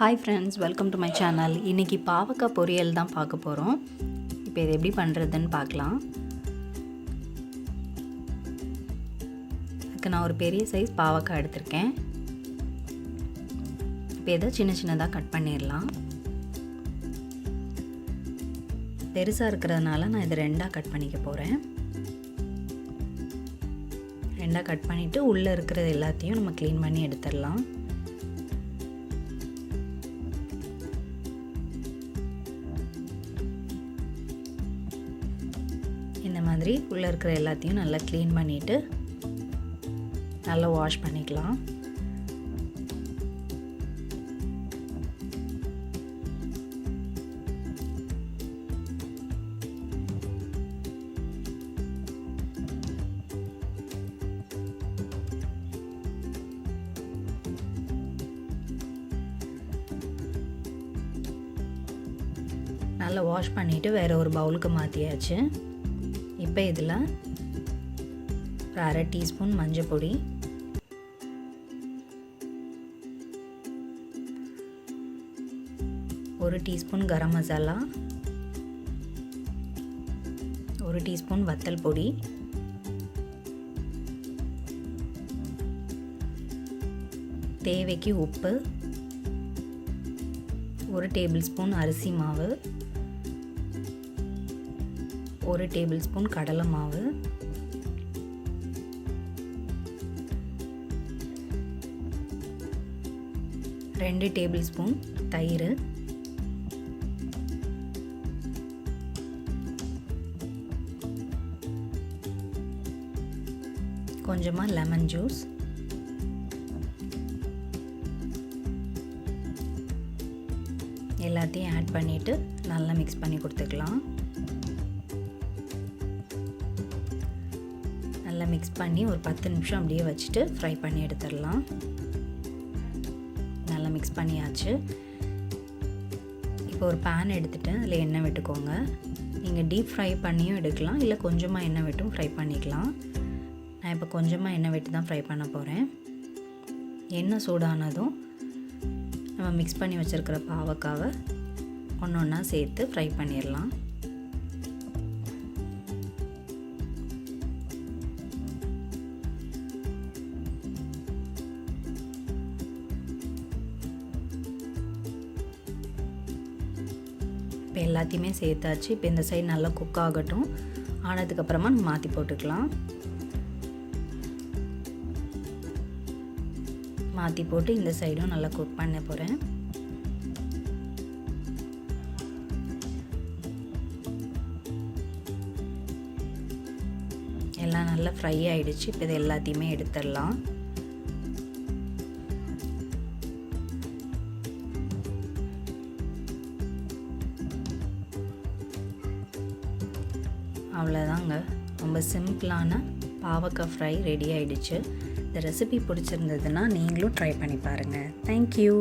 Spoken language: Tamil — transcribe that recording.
Hi friends, welcome to my channel. இன்றைக்கி பாவக்காய் பொரியல் தான் பார்க்க போகிறோம். இப்போ இது எப்படி பண்ணுறதுன்னு பார்க்கலாம். அதுக்கு நான் ஒரு பெரிய சைஸ் பாவக்காய் எடுத்திருக்கேன். இப்போ இதை சின்ன சின்னதாக கட் பண்ணிடலாம். பெருசாக இருக்கிறதுனால நான் இதை ரெண்டாக கட் பண்ணிக்க போகிறேன். ரெண்டாக கட் பண்ணிவிட்டு உள்ளே இருக்கிறது எல்லாத்தையும் நம்ம க்ளீன் பண்ணி எடுத்துடலாம். இந்த மாதிரி உள்ளே இருக்கிற எல்லாத்தையும் நல்லா க்ளீன் பண்ணிவிட்டு நல்லா வாஷ் பண்ணிக்கலாம். நல்லா வாஷ் பண்ணிவிட்டு வேறு ஒரு பவுலுக்கு மாற்றியாச்சு. இப்போ இதில் ஒரு அரை டீஸ்பூன் மஞ்சள் பொடி, ஒரு டீஸ்பூன் கரம் மசாலா, ஒரு டீஸ்பூன் வத்தல் பொடி, தேவைக்கு உப்பு, ஒரு டேபிள் ஸ்பூன் அரிசி மாவு, ஒரு டேபிள் ஸ்பூன் கடலை மாவு, ரெண்டு டேபிள் ஸ்பூன் தயிர், கொஞ்சமாக லெமன் ஜூஸ், எல்லாத்தையும் ஆட் பண்ணிவிட்டு நல்லா மிக்ஸ் பண்ணி கொடுத்துக்கலாம். நல்லா மிக்ஸ் பண்ணி ஒரு 10 நிமிஷம் அப்படியே வச்சுட்டு ஃப்ரை பண்ணி எடுத்துடலாம். நல்லா மிக்ஸ் பண்ணியாச்சு. இப்போ ஒரு பேன் எடுத்துகிட்டு அதில் எண்ணெய் விட்டுக்கோங்க. நீங்கள் டீப் ஃப்ரை பண்ணியும் எடுக்கலாம், இல்லை கொஞ்சமாக எண்ணெய் விட்டும் ஃப்ரை பண்ணிக்கலாம். நான் இப்போ கொஞ்சமாக எண்ணெய் விட்டு தான் ஃப்ரை பண்ண போகிறேன். எண்ணெய் சூடானதும் நம்ம மிக்ஸ் பண்ணி வச்சுருக்கிற பாவக்காவை ஒன்று ஒன்றா சேர்த்து ஃப்ரை பண்ணிடலாம். இப்போ எல்லாத்தையுமே சேர்த்தாச்சு. இப்போ இந்த சைடு நல்லா குக் ஆகட்டும். ஆனதுக்கப்புறமா நம்ம மாற்றி போட்டுக்கலாம். மாற்றி போட்டு இந்த சைடும் நல்லா குக் பண்ண போகிறேன். எல்லாம் நல்லா ஃப்ரை ஆகிடுச்சு. இப்போ இது எல்லாத்தையுமே எடுத்துடலாம். அவ்வளோதாங்க, ரொம்ப சிம்பிளான பாவக்காய் ஃப்ரை ரெடி ஆகிடுச்சு. இந்த ரெசிபி பிடிச்சிருந்ததுன்னா நீங்களும் ட்ரை பண்ணி பாருங்கள். தேங்க்யூ.